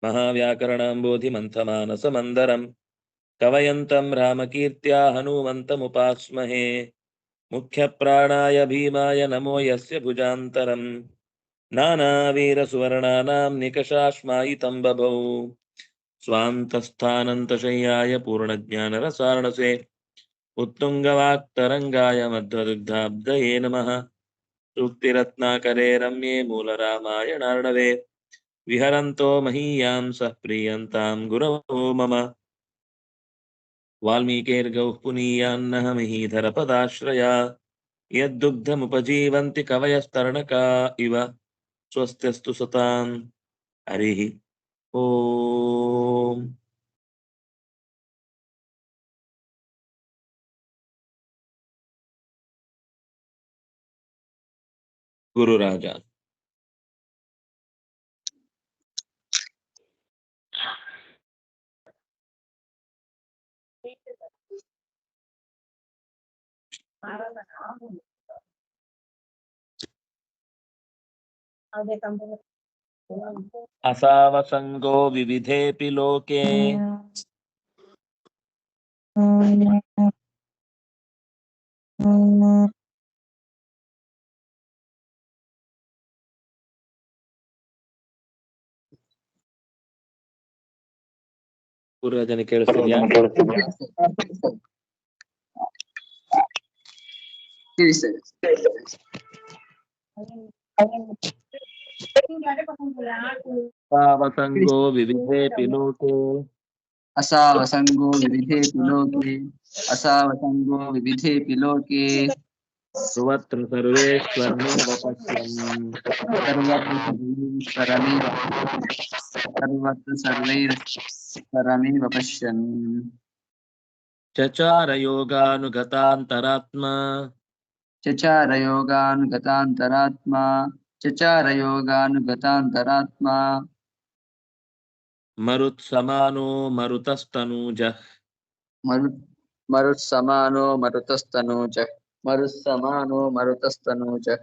महाव्याकरणाम्बोधिमन्थमानसमन्दरम् कवयन्तं रामकीर्त्या हनूमन्तमुपास्महे। मुख्यप्राणाय भीमाय नमो यस्य भुजान्तरम् नानावीरसुवर्णानां निकषाश्मायितं बभौ। स्वान्तस्थानन्तशय्याय पूर्णज्ञानरसार्णसे उत्तुङ्गवाक्तरङ्गाय मध्वदुग्धाब्दये नमः। सूक्तिरत्नाकरे रम्ये मूलरामायणार्णवे विहरन्तो महीयां सः प्रीयन्तां गुरवो मम। वाल्मीकिर्गौः पुनीयान्नः महीधरपदाश्रया यद्दुग्धमुपजीवन्ति कवयस्तरणका इव। स्वस्त्यस्तु सतां हरिः ओम्। ಗುರುರಾಜ ಅಸಾವಸಂಗೋ ವಿವಿಧೇಪಿ ಲೋಕೆ ಗುರುರಾಜನ ಕೇಳಿಸ್ತಿದ್ಯಾ? ಅಸಾವಸಂಗೋ ವಿವಿಧೇಪಿ ಲೋಕೆ असावसंगो विविधेऽपि लोके असावसंगो विविधेऽपि लोके सर्वत्र सर्वेश्वरमेव पश्यन् सर्वत्र सर्वैश्वरमेव पश्यन् चचार योगानुगतान्तरात्मा चचार योगानुगतान्तरात्मा मरुत्समानो मरुतस्तनूजः मरुत्समानो मरुतस्तनूजः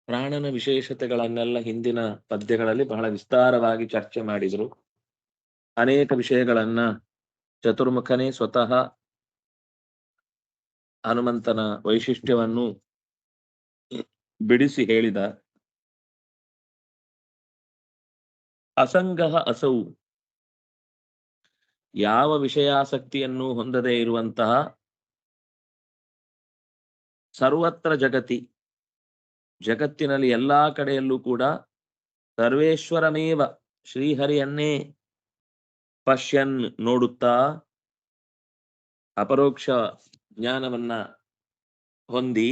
ಪ್ರಾಣನ ವಿಶೇಷತೆಗಳನ್ನೆಲ್ಲ ಹಿಂದಿನ ಪದ್ಯಗಳಲ್ಲಿ ಬಹಳ ವಿಸ್ತಾರವಾಗಿ ಚರ್ಚೆ ಮಾಡಿದರು. ಅನೇಕ ವಿಷಯಗಳನ್ನ ಚತುರ್ಮುಖನೇ ಸ್ವತಃ ಹನುಮಂತನ ವೈಶಿಷ್ಟ್ಯವನ್ನು ಬಿಡಿಸಿ ಹೇಳಿದ. ಅಸಂಗಃ ಅಸೌ, ಯಾವ ವಿಷಯಾಸಕ್ತಿಯನ್ನು ಹೊಂದದೇ ಇರುವಂತಹ ಸರ್ವತ್ರ ಜಗತ್ತಿನಲ್ಲಿ ಎಲ್ಲಾ ಕಡೆಯಲ್ಲೂ ಕೂಡ ಸರ್ವೇಶ್ವರಮೇವ ಶ್ರೀಹರಿಯನ್ನೇ ಪಶ್ಯನ್ ನೋಡುತ್ತಾ ಅಪರೋಕ್ಷ ಜ್ಞಾನವನ್ನ ಹೊಂದಿ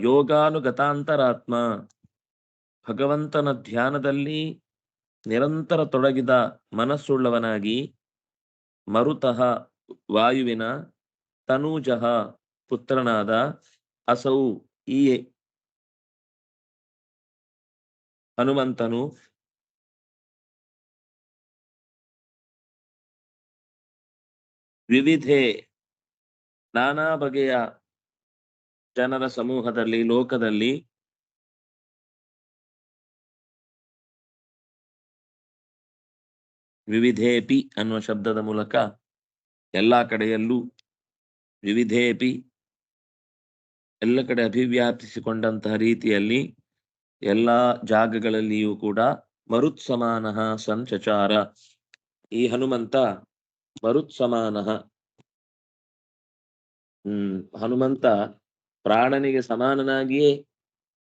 ಯೋಗಾನುಗತಾಂತರಾತ್ಮ, ಭಗವಂತನ ಧ್ಯಾನದಲ್ಲಿ ನಿರಂತರ ತೊಡಗಿದ ಮನಸ್ಸುಳ್ಳವನಾಗಿ, ಮರುತಃ ವಾಯುವಿನ, ತನೂಜಃ ಪುತ್ರನಾದ, ಅಸೌ ಈ ಹನುಮಂತನು ವಿವಿಧೆ ನಾನಾ ಬಗೆಯ ಜನರ ಸಮೂಹದಲ್ಲಿ, ಲೋಕದಲ್ಲಿ ವಿವಿಧೇಪಿ ಅನ್ನುವ ಶಬ್ದದ ಮೂಲಕ ಎಲ್ಲ ಕಡೆಯಲ್ಲೂ, ವಿವಿಧೇಪಿ ಎಲ್ಲ ಕಡೆ ಅಭಿವ್ಯಾಪಿಸಿಕೊಂಡಂತಹ ರೀತಿಯಲ್ಲಿ ಎಲ್ಲ ಜಾಗಗಳಲ್ಲಿಯೂ ಕೂಡ ಮರುತ್ಸಮಾನಃ ಸಂಚಚಾರ, ಈ ಹನುಮಂತ ಮರುತ್ಸಮಾನಃ, ಹನುಮಂತ ಪ್ರಾಣನಿಗೆ ಸಮಾನನಾಗಿಯೇ,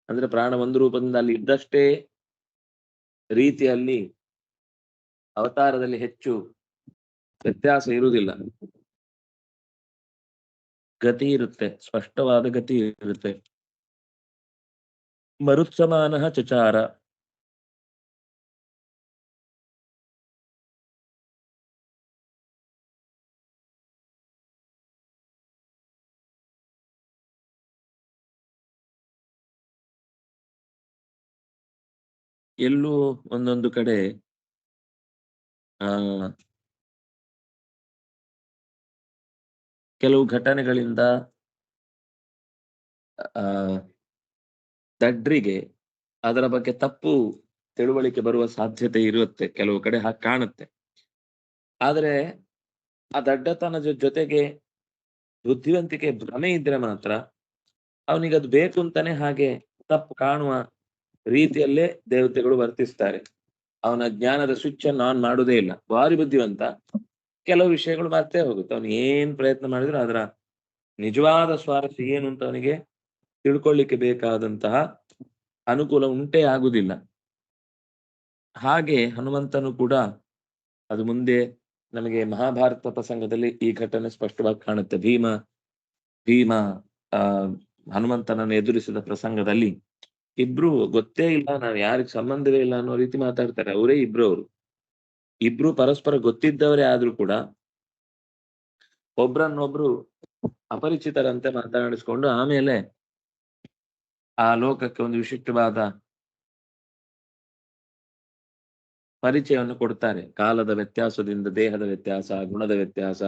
ಅಂದ್ರೆ ಪ್ರಾಣ ಒಂದು ರೂಪದಿಂದ ಅಲ್ಲಿ ಇದ್ದಷ್ಟೇ ರೀತಿಯಲ್ಲಿ ಅವತಾರದಲ್ಲಿ ಹೆಚ್ಚು ವ್ಯತ್ಯಾಸ ಇರುವುದಿಲ್ಲ. ಗತಿ ಇರುತ್ತೆ, ಸ್ಪಷ್ಟವಾದ ಗತಿ ಇರುತ್ತೆ. ಮರುತ್ಸಮಾನಃ ಚಚಾರ, ಎಲ್ಲೂ ಒಂದೊಂದು ಕಡೆ ಕೆಲವು ಘಟನೆಗಳಿಂದ ಆ ದಡ್ರಿಗೆ ಅದರ ಬಗ್ಗೆ ತಪ್ಪು ತಿಳುವಳಿಕೆ ಬರುವ ಸಾಧ್ಯತೆ ಇರುತ್ತೆ, ಕೆಲವು ಕಡೆ ಹಾಗೆ ಕಾಣುತ್ತೆ. ಆದ್ರೆ ಆ ದಡ್ಡತನದ ಜೊತೆಗೆ ಬುದ್ಧಿವಂತಿಕೆ ಭ್ರಮೆ ಇದ್ರೆ ಮಾತ್ರ ಅವನಿಗೆ ಅದು ಬೇಕು ಅಂತಾನೆ ಹಾಗೆ ತಪ್ಪು ಕಾಣುವ ರೀತಿಯಲ್ಲೇ ದೇವತೆಗಳು ವರ್ತಿಸ್ತಾರೆ. ಅವನ ಜ್ಞಾನದ ಸ್ವಿಚ್ ಅನ್ನು ಆನ್ ಮಾಡುವುದೇ ಇಲ್ಲ. ಭಾರಿ ಬುದ್ಧಿವಂತ, ಕೆಲವು ವಿಷಯಗಳು ಮರ್ತೇ ಹೋಗುತ್ತೆ. ಅವನು ಏನ್ ಪ್ರಯತ್ನ ಮಾಡಿದ್ರು ಅದರ ನಿಜವಾದ ಸ್ವಾರಸ್ಯ ಏನು ಅಂತ ಅವನಿಗೆ ತಿಳ್ಕೊಳ್ಳಿಕ್ಕೆ ಬೇಕಾದಂತಹ ಅನುಕೂಲ ಉಂಟೇ ಆಗುದಿಲ್ಲ. ಹಾಗೆ ಹನುಮಂತನು ಕೂಡ ಅದು ಮುಂದೆ ನಮಗೆ ಮಹಾಭಾರತ ಪ್ರಸಂಗದಲ್ಲಿ ಈ ಘಟನೆ ಸ್ಪಷ್ಟವಾಗಿ ಕಾಣುತ್ತೆ. ಭೀಮ ಆ ಹನುಮಂತನನ್ನು ಎದುರಿಸಿದ ಪ್ರಸಂಗದಲ್ಲಿ ಇಬ್ರು ಗೊತ್ತೇ ಇಲ್ಲ, ನಾವ್ ಯಾರಿಗ್ ಸಂಬಂಧವೇ ಇಲ್ಲ ಅನ್ನೋ ರೀತಿ ಮಾತಾಡ್ತಾರೆ. ಅವರೇ ಅವರು ಇಬ್ರು ಪರಸ್ಪರ ಗೊತ್ತಿದ್ದವರೇ ಆದ್ರೂ ಕೂಡ ಒಬ್ರನ್ನೊಬ್ರು ಅಪರಿಚಿತರಂತೆ ಮಾತನಾಡಿಸ್ಕೊಂಡು ಆಮೇಲೆ ಆ ಲೋಕಕ್ಕೆ ಒಂದು ವಿಶಿಷ್ಟವಾದ ಪರಿಚಯವನ್ನು ಕೊಡ್ತಾರೆ. ಕಾಲದ ವ್ಯತ್ಯಾಸದಿಂದ ದೇಹದ ವ್ಯತ್ಯಾಸ, ಗುಣದ ವ್ಯತ್ಯಾಸ,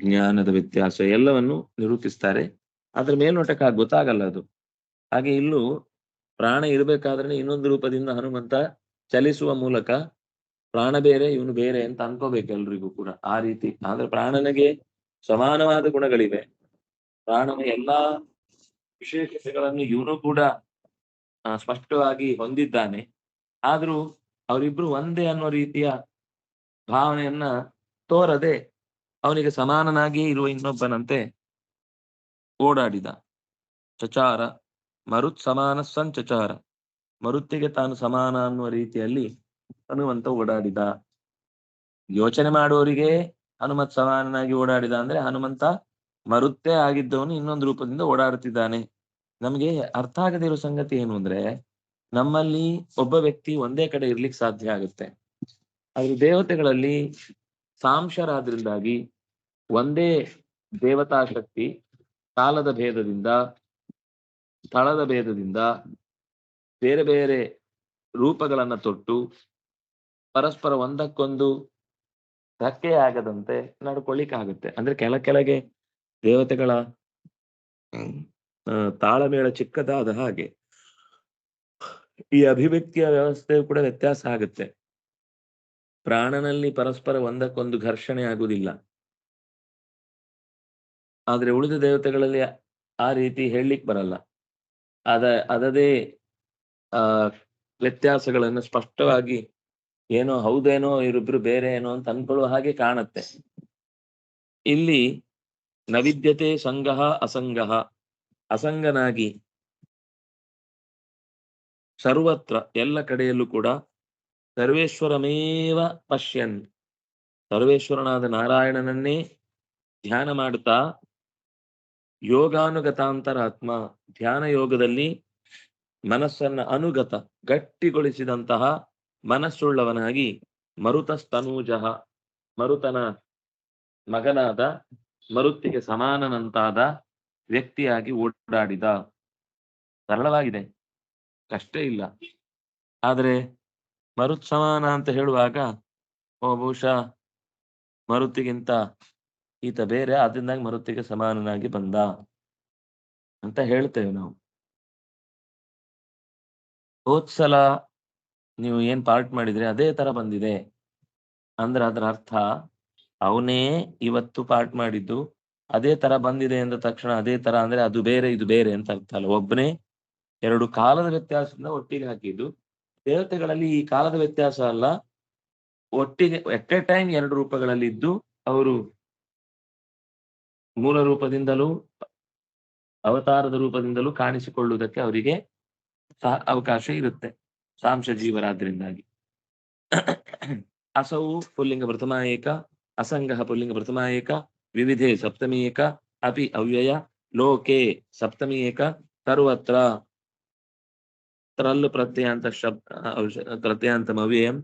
ಜ್ಞಾನದ ವ್ಯತ್ಯಾಸ ಎಲ್ಲವನ್ನು ನಿರೂಪಿಸ್ತಾರೆ. ಅದ್ರ ಮೇಲ್ನೋಟಕ್ಕೆ ಗೊತ್ತಾಗಲ್ಲ ಅದು. ಹಾಗೆ ಇಲ್ಲೂ ಪ್ರಾಣ ಇರ್ಬೇಕಾದ್ರೆ ಇನ್ನೊಂದು ರೂಪದಿಂದ ಹನುಮಂತ ಚಲಿಸುವ ಮೂಲಕ ಪ್ರಾಣ ಬೇರೆ ಇವನು ಬೇರೆ ಅಂತ ಅನ್ಕೋಬೇಕು ಎಲ್ರಿಗೂ ಕೂಡ ಆ ರೀತಿ. ಆದ್ರೆ ಪ್ರಾಣನಿಗೆ ಸಮಾನವಾದ ಗುಣಗಳಿವೆ. ಪ್ರಾಣನ ಎಲ್ಲಾ ವಿಶೇಷತೆಗಳನ್ನು ಇವನು ಕೂಡ ಸ್ಪಷ್ಟವಾಗಿ ಹೊಂದಿದ್ದಾನೆ. ಆದ್ರೂ ಅವರಿಬ್ರು ಒಂದೇ ಅನ್ನೋ ರೀತಿಯ ಭಾವನೆಯನ್ನ ತೋರದೆ ಅವನಿಗೆ ಸಮಾನನಾಗಿ ಇರುವ ಇನ್ನೊಬ್ಬನಂತೆ ಓಡಾಡಿದ. ಚಚಾರ ಮರುತ್ ಸಮಾನ ಸಂಚಚಾರ, ಮರುತ್ತಿಗೆ ತಾನು ಸಮಾನ ಅನ್ನುವ ರೀತಿಯಲ್ಲಿ ಹನುಮಂತ ಓಡಾಡಿದ. ಯೋಚನೆ ಮಾಡುವವರಿಗೆ ಹನುಮತ್ ಸಮಾನನಾಗಿ ಓಡಾಡಿದ ಅಂದ್ರೆ ಹನುಮಂತ ಮರುತ್ತೇ ಆಗಿದ್ದವನು ಇನ್ನೊಂದು ರೂಪದಿಂದ ಓಡಾಡುತ್ತಿದ್ದಾನೆ. ನಮಗೆ ಅರ್ಥ ಆಗದಿರೋ ಸಂಗತಿ ಏನು ಅಂದ್ರೆ, ನಮ್ಮಲ್ಲಿ ಒಬ್ಬ ವ್ಯಕ್ತಿ ಒಂದೇ ಕಡೆ ಇರ್ಲಿಕ್ಕೆ ಸಾಧ್ಯ ಆಗುತ್ತೆ. ಆದ್ರೆ ದೇವತೆಗಳಲ್ಲಿ ಸಾಂಶರಾದ್ರಿಂದಾಗಿ ಒಂದೇ ದೇವತಾ ಶಕ್ತಿ ಕಾಲದ ಭೇದದಿಂದ, ಸ್ಥಳದ ಭೇದದಿಂದ ಬೇರೆ ಬೇರೆ ರೂಪಗಳನ್ನ ತೊಟ್ಟು ಪರಸ್ಪರ ಒಂದಕ್ಕೊಂದು ಧಕ್ಕೆ ಆಗದಂತೆ ನಡ್ಕೊಳ್ಳಿಕ್ಕಾಗುತ್ತೆ. ಅಂದ್ರೆ ಕೆಳಗೆ ದೇವತೆಗಳ ತಾಳಮೇಳ ಚಿಕ್ಕದಾದ ಹಾಗೆ ಈ ಅಭಿವ್ಯಕ್ತಿಯ ವ್ಯವಸ್ಥೆಯು ಕೂಡ ವ್ಯತ್ಯಾಸ ಆಗುತ್ತೆ. ಪ್ರಾಣನಲ್ಲಿ ಪರಸ್ಪರ ಒಂದಕ್ಕೊಂದು ಘರ್ಷಣೆ ಆಗುವುದಿಲ್ಲ. ಆದ್ರೆ ಉಳಿದ ದೇವತೆಗಳಲ್ಲಿ ಆ ರೀತಿ ಹೇಳಲಿಕ್ಕೆ ಬರಲ್ಲ. ಅದದೇ ವ್ಯತ್ಯಾಸಗಳನ್ನು ಸ್ಪಷ್ಟವಾಗಿ ಏನೋ ಹೌದೇನೋ ಇವರಿಬ್ರು ಬೇರೆ ಏನೋ ಅಂತ ಅನ್ಕೊಳ್ಳುವ ಹಾಗೆ ಕಾಣುತ್ತೆ. ಇಲ್ಲಿ ನವಿದ್ಯತೆ ಸಂಗಹ ಅಸಂಗಹ, ಅಸಂಗನಾಗಿ ಸರ್ವತ್ರ ಎಲ್ಲ ಕಡೆಯಲ್ಲೂ ಕೂಡ ಸರ್ವೇಶ್ವರಮೇವ ಪಶ್ಯನ್, ಸರ್ವೇಶ್ವರನಾದ ನಾರಾಯಣನನ್ನೇ ಧ್ಯಾನ ಮಾಡುತ್ತಾ ಯೋಗಾನುಗತಾಂತರಾತ್ಮ, ಧ್ಯಾನ ಯೋಗದಲ್ಲಿ ಮನಸ್ಸನ್ನ ಅನುಗತ ಗಟ್ಟಿಗೊಳಿಸಿದಂತಹ ಮನಸ್ಸುಳ್ಳವನಾಗಿ ಮರುತಸ್ತನೂಜಃ, ಮರುತನ ಮಗನಾದ ಮರುತ್ತಿಗೆ ಸಮಾನನಂತಾದ ವ್ಯಕ್ತಿಯಾಗಿ ಓಡಾಡಿದ. ಸರಳವಾಗಿದೆ, ಕಷ್ಟ ಇಲ್ಲ. ಆದ್ರೆ ಮರುತ್ ಸಮಾನ ಅಂತ ಹೇಳುವಾಗ ಬಹುಶಃ ಮರುತ್ತಿಗಿಂತ ಈತ ಬೇರೆ, ಆದ್ರಿಂದಾಗಿ ಮರುತ್ತಿಗೆ ಸಮಾನನಾಗಿ ಬಂದ ಅಂತ ಹೇಳ್ತೇವೆ ನಾವು. ಹೋದ್ಸಲ ನೀವು ಏನ್ ಪಾರ್ಟ್ ಮಾಡಿದ್ರೆ ಅದೇ ತರ ಬಂದಿದೆ ಅಂದ್ರೆ ಅದರ ಅರ್ಥ ಅವನೇ ಇವತ್ತು ಪಾರ್ಟ್ ಮಾಡಿದ್ದು ಅದೇ ತರ ಬಂದಿದೆ ಅಂದ ತಕ್ಷಣ ಅದೇ ತರ ಅಂದ್ರೆ ಅದು ಬೇರೆ ಇದು ಬೇರೆ ಅಂತ ಅರ್ಥ ಅಲ್ಲ. ಒಬ್ಬನೇ ಎರಡು ಕಾಲದ ವ್ಯತ್ಯಾಸದಿಂದ ಒಟ್ಟಿಗೆ ಹಾಕಿದ್ದು. ದೇವತೆಗಳಲ್ಲಿ ಈ ಕಾಲದ ವ್ಯತ್ಯಾಸ ಅಲ್ಲ, ಒಟ್ಟಿಗೆ ಎಟ್ ಎ ಟೈಮ್ ಎರಡು ರೂಪಗಳಲ್ಲಿ ಇದ್ದು ಅವರು ಮೂಲ ರೂಪದಿಂದಲೂ ಅವತಾರದ ರೂಪದಿಂದಲೂ ಕಾಣಿಸಿಕೊಳ್ಳುವುದಕ್ಕೆ ಅವರಿಗೆ ಅವಕಾಶ ಇರುತ್ತೆ, ಸಾಂಶ ಜೀವರಾದ್ರಿಂದಾಗಿ. असौ पुल्लिंग प्रथमा एक, असंगः पुल्लिंग प्रथमा एक, विविधे सप्तमी एक, अपि अव्यय, लोके सप्तमी एक, सर्वत्र त्रल् प्रत्ययान्त शब्द प्रत्ययान्तम् अव्ययम्,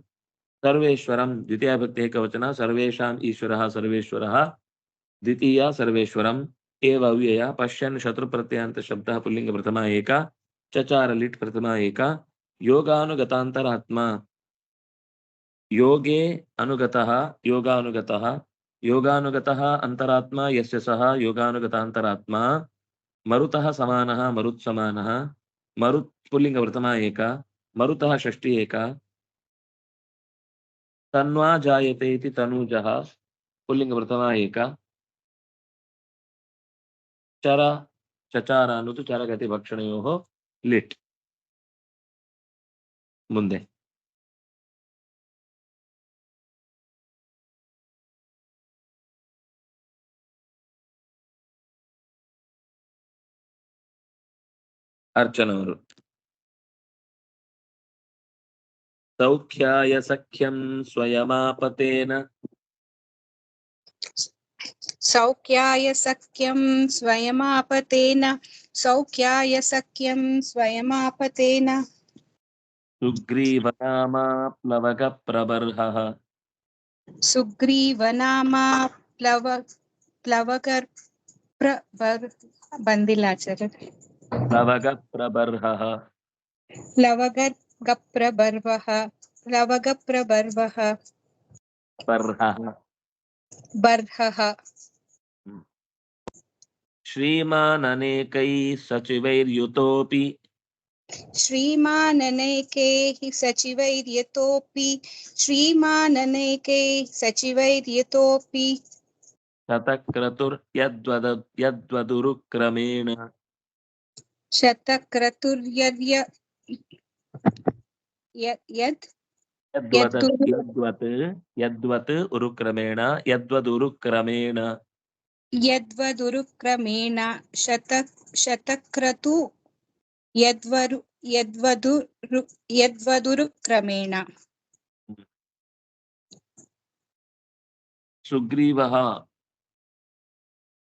सर्वेश्वरं द्वितीया भक्ति एकवचन, सर्वेषाम् ईश्वरः सर्वेश्वरः द्वितीया सर्वेश्वरम् एव अव्यय, पश्यन् शत्रु प्रत्ययान्त शब्दः पुल्लिंग प्रथमा एक, चचार लिट् प्रथमा एक, योगानुगतान्तरात्मा, योगे अनुगतः योगानुगतः ಯೋಗಾನುಗತಃ ಅಂತರಾತ್ಮ ಯಸ್ಯ ಸಹ ಯೋಗಾನುಗತ ಅಂತರಾತ್ಮ ಮರುತಃ ಸಮಾನಃ ಮರುತ್ ಸಮಾನಃ ಮರುತ್ ಪುಲ್ಲಿಂಗ ಪ್ರಥಮ ಏಕ ಮರುತಃ ಷಷ್ಠಿ ಏಕ ತನ್ವಾ ಜಾಯತೆ ಇತಿ ತನೂಜಃ ಪುಲ್ಲಿಂಗ ಪ್ರಥಮ ಏಕ ಚರ ಚಚಾರ ಅನ್ನೋದು ಚರಗತಿ ಭಕ್ಷಣೆಯೋ ಲಿಟ್. ಮುಂದೆ ಅರ್ಚನವರು ಸೌಖ್ಯಾಯ ಸಖ್ಯಂ ಸ್ವಯಮಾಪತೇನ सौख्याय सख्यं स्वयमापतेन सौख्याय सख्यं स्वयमापतेन सुग्रीवनामा प्लवग प्रबर्हः सुग्रीवनामा प्लवगर ಬಂದಿಲ್ಲ ಆಚಾರ್ಯ. प्लवग प्रबर्हः प्लवगप्रबर्वः प्लवगप्रबर्वः बर्हः बर्हः श्रीमाननेकैः सचिवैर्युतोऽपि श्रीमाननेकैः सचिवैर्यतोऽपि श्रीमाननेकैः सचिवैर्यतोऽपि शतक्रतुर्यद्वदुरुक्रमेण शतक्रतुर्यद्य यद् यद्वत् उरुक्रमेण यद्वदुरुक्रमेण यद्वदुरुक्रमेण शतक्रतु यद्वदुरुक्रमेण सुग्रीवः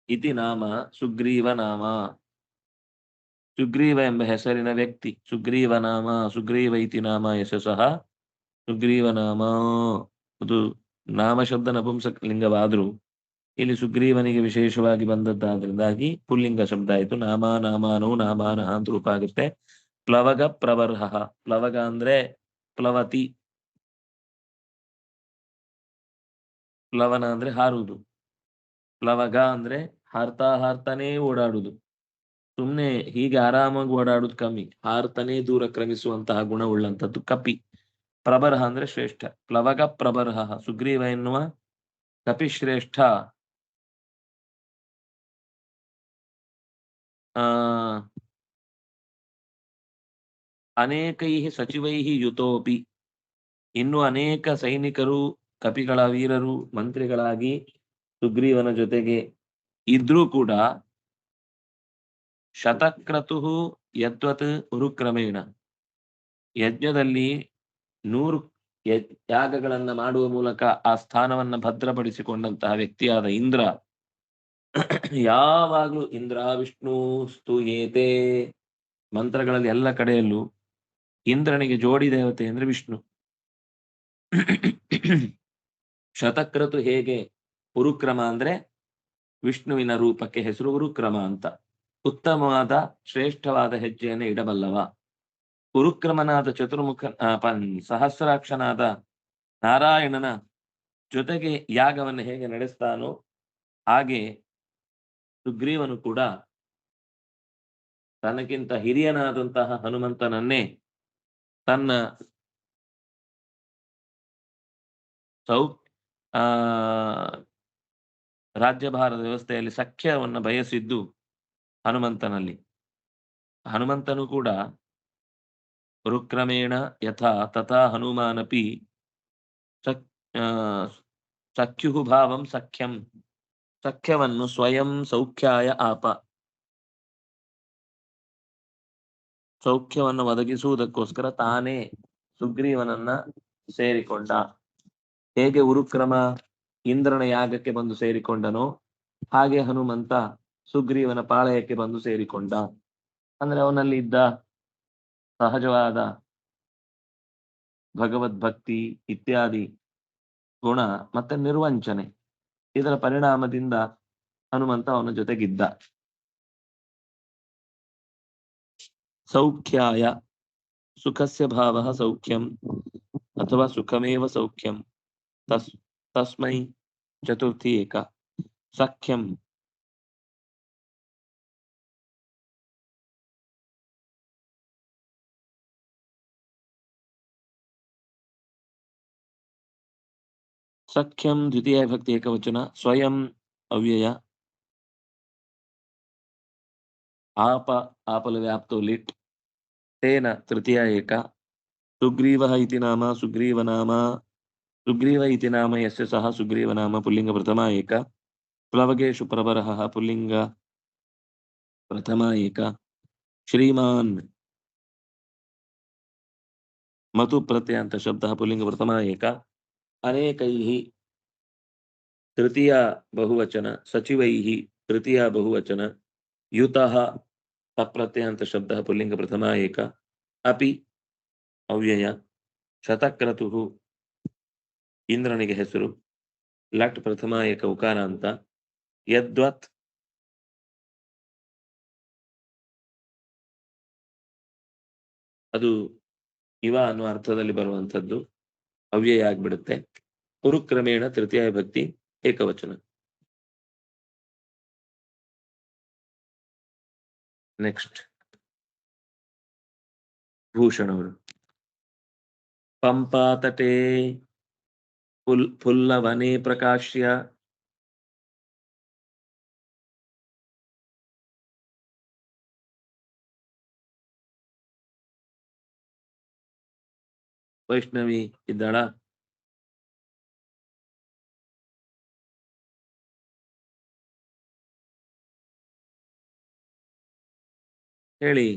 इति नाम सुग्रीवनाम ಸುಗ್ರೀವ ಎಂಬ ಹೆಸರಿನ ವ್ಯಕ್ತಿ ಸುಗ್ರೀವನಾಮ ಸುಗ್ರೀವ ಇತಿ ನಾಮ ಯಶಸಃ ಸುಗ್ರೀವನಾಮ. ಅದು ನಾಮ ಶಬ್ದ ನಪುಂಸಕಲಿಂಗವಾದರೂ ಇಲ್ಲಿ ಸುಗ್ರೀವನಿಗೆ ವಿಶೇಷವಾಗಿ ಬಂದದ್ದಾದ್ರಿಂದಾಗಿ ಪುಲ್ಲಿಂಗ ಶಬ್ದ ಆಯಿತು. ನಾಮ ನಾಮಾನೋ ನಾಮಾನಃ ಅಂತ ರೂಪ ಆಗುತ್ತೆ. ಪ್ಲವಗ ಪ್ರಬರ್ಹ ಪ್ಲವಗ ಅಂದ್ರೆ ಪ್ಲವತಿ, ಪ್ಲವನ ಅಂದ್ರೆ ಹಾರುವುದು, ಪ್ಲವಗ ಅಂದ್ರೆ ಹಾರ್ತಾ ಹಾರ್ತಾನೇ ಓಡಾಡುವುದು. ಸುಮ್ನೆ ಹೀಗೆ ಆರಾಮಾಗಿ ಓಡಾಡುದು ಕಮ್ಮಿ, ಹಾರ್ತಾನೆ ದೂರ ಕ್ರಮಿಸುವಂತಹ ಗುಣವುಳ್ಳಂಥದ್ದು ಕಪಿ. ಪ್ರಬರ್ಹ ಅಂದ್ರೆ ಶ್ರೇಷ್ಠ. ಪ್ಲವಗ ಪ್ರಬರ್ಹ ಸುಗ್ರೀವ ಎನ್ನುವ ಕಪಿಶ್ರೇಷ್ಠ ಅನೇಕೈ ಸಚಿವೈ ಯುತೋಪಿ ಇನ್ನು ಅನೇಕ ಸೈನಿಕರು ಕಪಿಗಳ ವೀರರು ಮಂತ್ರಿಗಳಾಗಿ ಸುಗ್ರೀವನ ಜೊತೆಗೆ ಇದ್ರೂ ಕೂಡ ಶತಕ್ರತು ಯದ್ವತ್ ಉರುಕ್ರಮೇಣ ಯಜ್ಞದಲ್ಲಿ 100 ಯಾಗಗಳನ್ನ ಮಾಡುವ ಮೂಲಕ ಆ ಸ್ಥಾನವನ್ನ ಭದ್ರಪಡಿಸಿಕೊಂಡಂತಹ ವ್ಯಕ್ತಿಯಾದ ಇಂದ್ರ ಯಾವಾಗ್ಲೂ ಇಂದ್ರ ವಿಷ್ಣು ಸ್ತೂಯೇತೆ ಮಂತ್ರಗಳಲ್ಲಿ ಎಲ್ಲ ಕಡೆಯಲ್ಲೂ ಇಂದ್ರನಿಗೆ ಜೋಡಿ ದೇವತೆ ಅಂದ್ರೆ ವಿಷ್ಣು. ಶತಕ್ರತು ಹೇಗೆ ಉರುಕ್ರಮ ಅಂದ್ರೆ ವಿಷ್ಣುವಿನ ರೂಪಕ್ಕೆ ಹೆಸರು ಉರುಕ್ರಮ ಅಂತ. ಉತ್ತಮವಾದ ಶ್ರೇಷ್ಠವಾದ ಹೆಜ್ಜೆಯನ್ನು ಇಡಬಲ್ಲವ. ಉರುಕ್ರಮನಾದ ಚತುರ್ಮುಖ ಸಹಸ್ರಾಕ್ಷನಾದ ನಾರಾಯಣನ ಜೊತೆಗೆ ಯಾಗವನ್ನು ಹೇಗೆ ನಡೆಸ್ತಾನೋ ಹಾಗೆ ಸುಗ್ರೀವನು ಕೂಡ ತನಗಿಂತ ಹಿರಿಯನಾದಂತಹ ಹನುಮಂತನನ್ನೇ ತನ್ನ ರಾಜ್ಯಭಾರದ ವ್ಯವಸ್ಥೆಯಲ್ಲಿ ಸಖ್ಯವನ್ನು ಬಯಸಿದ್ದು ಹನುಮಂತನಲ್ಲಿ. ಹನುಮಂತನು ಕೂಡ ಉರುಕ್ರಮೇಣ ಯಥಾ ತಥಾ ಹನುಮಾನಪಿ ಸಖ್ಯು ಭಾವಂ ಸಖ್ಯಂ ಸಖ್ಯವನ್ನು ಸ್ವಯಂ ಸೌಖ್ಯಾಯ ಆಪ ಸೌಖ್ಯವನ್ನು ಒದಗಿಸುವುದಕ್ಕೋಸ್ಕರ ತಾನೇ ಸುಗ್ರೀವನನ್ನ ಸೇರಿಕೊಂಡ. ಹೇಗೆ ಉರುಕ್ರಮ ಇಂದ್ರನ ಯಾಗಕ್ಕೆ ಬಂದು ಸೇರಿಕೊಂಡನೋ ಹಾಗೆ ಹನುಮಂತ ಸುಗ್ರೀವನ ಪಾಳಯಕ್ಕೆ ಬಂದು ಸೇರಿಕೊಂಡ. ಅಂದ್ರೆ ಅವನಲ್ಲಿ ಇದ್ದ ಸಹಜವಾದ ಭಗವದ್ಭಕ್ತಿ ಇತ್ಯಾದಿ ಗುಣ ಮತ್ತೆ ನಿರ್ವಂಚನೆ, ಇದರ ಪರಿಣಾಮದಿಂದ ಹನುಮಂತ ಅವನ ಜೊತೆಗಿದ್ದ. ಸೌಖ್ಯಾಯ ಸುಖಸ್ಯ ಭಾವ ಸೌಖ್ಯಂ ಅಥವಾ ಸುಖಮೇವ ಸೌಖ್ಯಂ ತಸ್ಮೈ चतुर्थी एक सख्यम सख्यम द्वितीय विभक्ति एकवचन स्वयं अव्यय आप आपल व्याप्तो लिट् तेन तृतीय एक सुग्रीवः इति नाम सुग्रीव इति नाम यस्य सः सुग्रीव नाम पुल्लिंग प्रथमा एक प्लवगेषु प्रवरः पुल्लिंग प्रथमा एक श्रीमान् मतु प्रत्ययान्त शब्दः पुल्लिंग प्रथमा एक अनेकैः तृतीय बहुवचन सचिवैः तृतीय बहुवचन युतः तप्रत्ययान्त शब्दः पुल्लिंग प्रथमा एक अपि ಅವ್ಯಯ ಶತಕ್ರತುಃ ಇಂದ್ರನಿಗೆ ಹೆಸರು ಲಟ್ ಪ್ರಥಮ ಏಕ ಉಕಾರ ಅಂತ ಯದ್ವತ್ ಅದು ಇವ ಅನ್ನುವ ಅರ್ಥದಲ್ಲಿ ಬರುವಂತದ್ದು ಅವ್ಯಯ ಆಗ್ಬಿಡುತ್ತೆ ಪುರುಕ್ರಮೇಣ ತೃತೀಯ ವಿಭಕ್ತಿ ಏಕವಚನ ನೆಕ್ಸ್ಟ್ ಭೂಷಣ್ ಅವರು ಪಂಪಾತಟೆ ಪುಲ್ಲವನೆ ಪ್ರಕಾಶ್ಯ ವೈಷ್ಣವಿ ಇದ್ದಾಳ ಹೇಳಿ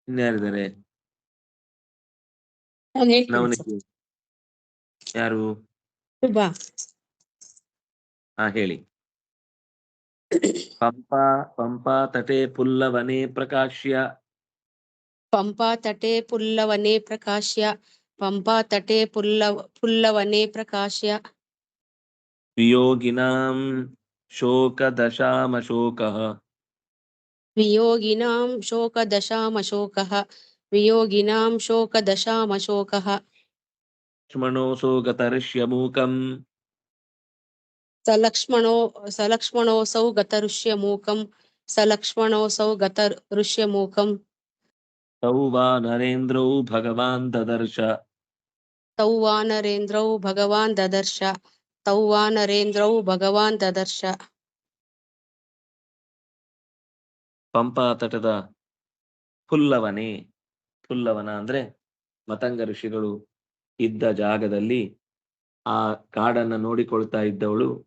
ಇನ್ಯಾರಿದ್ದಾರೆ ನವನಿಧಿ ಯಾರು ಹಾ ಹೇಳಿ ಪಂಪಾ ತಟೆ ಪುಲ್ಲವನೆ ಪ್ರಕಾಶ್ಯ पंपातटे पुल्लवने प्रकाश्य पंपातटे पुल्लवने प्रकाश्य वियोगिनां शोकदशामशोकः वियोगिनां शोकदशामशोकः वियोगिनां शोकदशामशोकः लक्ष्मणोऽसौ गतर्ष्यमूकम् सलक्ष्मणोऽसौ गतऋष्यमूकं सलक्ष्मणोऽसौ गतऋष्यमूकं तौ वा नरेन्द्रौ भगवान् ददर्श तौ वानरेन्द्रौ भगवान् ददर्श तौ वानरेन्द्रौ भगवान् ददर्श ಪಂಪಾ ತಟದ ಪುಲ್ಲವನ ಅಂದ್ರೆ ಮತಂಗ ಋಷಿಗಳು ಇದ್ದ ಜಾಗದಲ್ಲಿ ಆ ಕಾಡನ್ನ ನೋಡಿಕೊಳ್ತಾ ಇದ್ದವಳು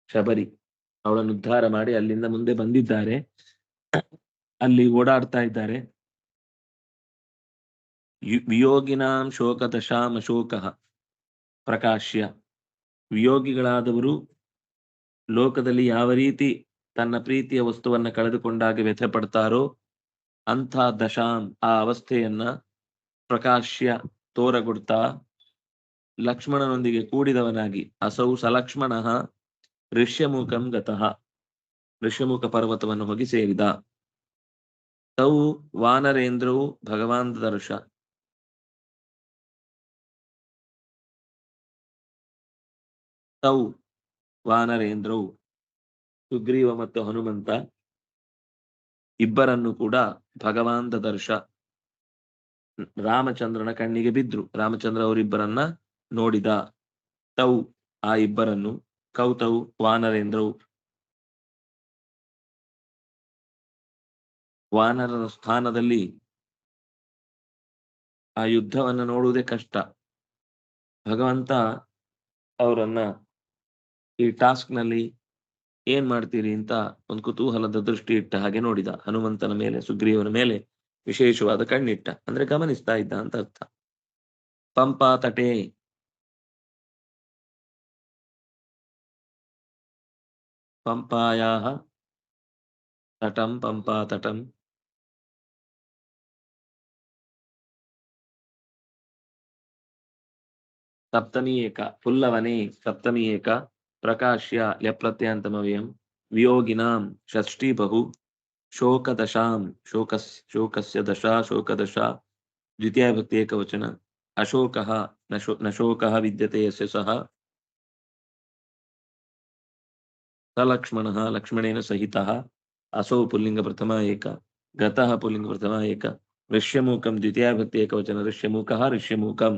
ಶಬರಿ ಅವಳನ್ನು ಉದ್ಧಾರ ಮಾಡಿ ಅಲ್ಲಿಂದ ಮುಂದೆ ಬಂದಿದ್ದಾರೆ ಅಲ್ಲಿ ಓಡಾಡ್ತಾ ಇದ್ದಾರೆ ವಿಯೋಗಿನಾಂ ಶೋಕದಶಾಂ ಅಶೋಕಃ ಪ್ರಕಾಶ್ಯ ವಿಯೋಗಿಗಳಾದವರು ಲೋಕದಲ್ಲಿ ಯಾವ ರೀತಿ ತನ್ನ ಪ್ರೀತಿಯ ವಸ್ತುವನ್ನ ಕಳೆದುಕೊಂಡಾಗ ವ್ಯಥೆ ಪಡ್ತಾರೋ ಅಂಥ ದಶಾಂ ಆ ಅವಸ್ಥೆಯನ್ನ ಪ್ರಕಾಶ್ಯ ತೋರಗೊಡ್ತಾ ಲಕ್ಷ್ಮಣನೊಂದಿಗೆ ಕೂಡಿದವನಾಗಿ ಅಸೌ ಸಲಕ್ಷ್ಮಣ ಋಷ್ಯಮುಖಂ ಗತಃ ಋಷ್ಯಮುಖ ಪರ್ವತವನ್ನು ಹೋಗಿ ಸೇರಿದ ತೌ ವಾನರೇಂದ್ರವು ಭಗವಾನ್ ದರ್ಶ ತೌ ವಾನರೇಂದ್ರವು ಸುಗ್ರೀವ ಮತ್ತು ಹನುಮಂತ ಇಬ್ಬರನ್ನು ಕೂಡ ಭಗವಾನ್ ದರ್ಶ ರಾಮಚಂದ್ರನ ಕಣ್ಣಿಗೆ ಬಿದ್ರು ರಾಮಚಂದ್ರ ಅವರಿಬ್ಬರನ್ನ ನೋಡಿದ ತೌ ಆ ಇಬ್ಬರನ್ನು ಕೌತೌ ವಾನರೇಂದ್ರವು ವಾನರನ ಸ್ಥಾನದಲ್ಲಿ ಆ ಯುದ್ಧವನ್ನು ನೋಡುವುದೇ ಕಷ್ಟ ಭಗವಂತ ಅವರನ್ನ ಈ ಟಾಸ್ಕ್ ನಲ್ಲಿ ಏನ್ ಮಾಡ್ತೀರಿ ಅಂತ ಒಂದು ಕುತೂಹಲದ ದೃಷ್ಟಿ ಇಟ್ಟ ಹಾಗೆ ನೋಡಿದ ಹನುಮಂತನ ಮೇಲೆ ಸುಗ್ರೀವನ ಮೇಲೆ ವಿಶೇಷವಾದ ಕಣ್ಣಿಟ್ಟ ಅಂದ್ರೆ ಗಮನಿಸ್ತಾ ಇದ್ದ ಅಂತ ಅರ್ಥ ಪಂಪಾ ತಟೆ ಪಂಪಾಯಾಹ ತಟಂ ಪಂಪಾ ತಟಂ ಸಪ್ತಮಿ ಏಕ ಪುಲ್ಲವನೆ ಸಪ್ತಮಿ ಏಕ ಪ್ರಕಾಶ್ಯ ಲ್ಯಪ್ರತ್ಯಂತಮವ್ಯಯಂ ವಿಯೋಗಿನಾಂ ಷಷ್ಠಿ ಬಹು ಶೋಕದಶಾಂ ಶೋಕಸ್ಯ ದಶಾ ಶೋಕದಶಾ ದ್ವಿತೀಯ ವಿಭಕ್ತಿ ಏಕವಚನ ಅಶೋಕಃ ನಶೋಕಃ ವಿದ್ಯತೆ ಯಸ್ಯ ಸಹ ಸಲಕ್ಷ್ಮಣಃ ಲಕ್ಷ್ಮಣೇನ ಸಹಿತಃ असौ पुल्लिंग प्रथमा एक गतः पुल्लिंग प्रथमा एक ऋष्यमूकं द्वितीया विभक्ति एकवचन ऋष्यमूकः ऋष्यमूकं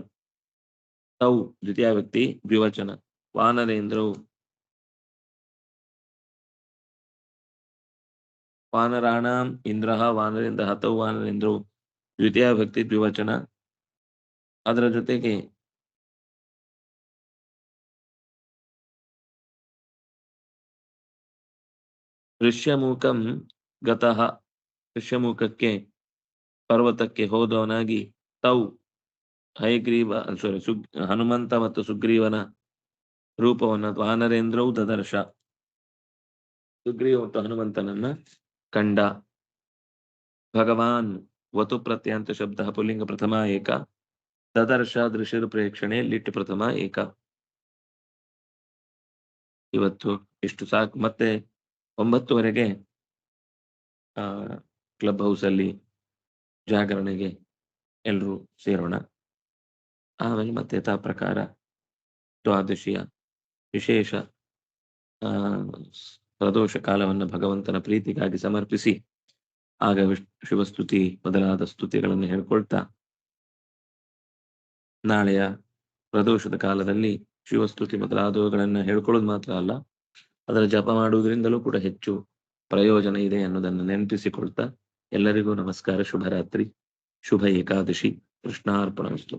तौ द्वितीया विभक्ति द्विवचन वानरेन्द्रौ वानराणाम् इंद्रः वानरेन्द्रः तौ वानरेन्द्रौ द्वितीया विभक्ति द्विवचन ಅದರ ಜೊತೆಗೆ ಋಷ್ಯಮೂಕಂ ಗತಃ ಋಷ್ಯಮೂಕಕ್ಕೆ ಪರ್ವತಕ್ಕೆ ಹೋದವನಾಗಿ ತೌ ಹಯಗ್ರೀವ ಹನುಮಂತ ಮತ್ತು ಸುಗ್ರೀವನ ರೂಪವನ್ನು ವಾನರೇಂದ್ರೌ ದದರ್ಶ ಸುಗ್ರೀವ ಮತ್ತು ಹನುಮಂತನನ್ನ ಕಂಡ ಭಗವಾನ್ ವತು ಪ್ರತ್ಯಂತ ಶಬ್ದ ಪುಲ್ಲಿಂಗ ಪ್ರಥಮ ಏಕ ದದರ್ಶ ದೃಶ್ಯರು ಪ್ರೇಕ್ಷಣೆ ಲಿಟ್ ಪ್ರಥಮ ಏಕ. ಇವತ್ತು ಇಷ್ಟು ಸಾಕು. ಮತ್ತೆ 9:00 ಕ್ಲಬ್ ಹೌಸ್ ಅಲ್ಲಿ ಜಾಗರಣೆಗೆ ಎಲ್ಲರೂ ಸೇರೋಣ. ಆಮೇಲೆ ಮತ್ತೆ ಯಥಾ ಪ್ರಕಾರ ದ್ವಾದಶಿಯ ವಿಶೇಷ ಪ್ರದೋಷ ಕಾಲವನ್ನು ಭಗವಂತನ ಪ್ರೀತಿಗಾಗಿ ಸಮರ್ಪಿಸಿ ಆಗ ಶಿವಸ್ತುತಿ ಮೊದಲಾದ ಸ್ತುತಿಗಳನ್ನು ಹೇಳ್ಕೊಳ್ತಾ ನಾಳೆಯ ಪ್ರದೋಷದ ಕಾಲದಲ್ಲಿ ಶಿವಸ್ತುತಿ ಮೊದಲಾದವುಗಳನ್ನು ಹೇಳ್ಕೊಳ್ಳೋದು ಮಾತ್ರ ಅಲ್ಲ, ಅದರ ಜಪ ಮಾಡುವುದರಿಂದಲೂ ಕೂಡ ಹೆಚ್ಚು ಪ್ರಯೋಜನ ಇದೆ ಅನ್ನೋದನ್ನು ನೆನಪಿಸಿಕೊಳ್ತಾ ಎಲ್ಲರಿಗೂ ನಮಸ್ಕಾರ. ಶುಭರಾತ್ರಿ, ಶುಭ ಏಕಾದಶಿ. ಕೃಷ್ಣಾರ್ಪಣಮಸ್ತು.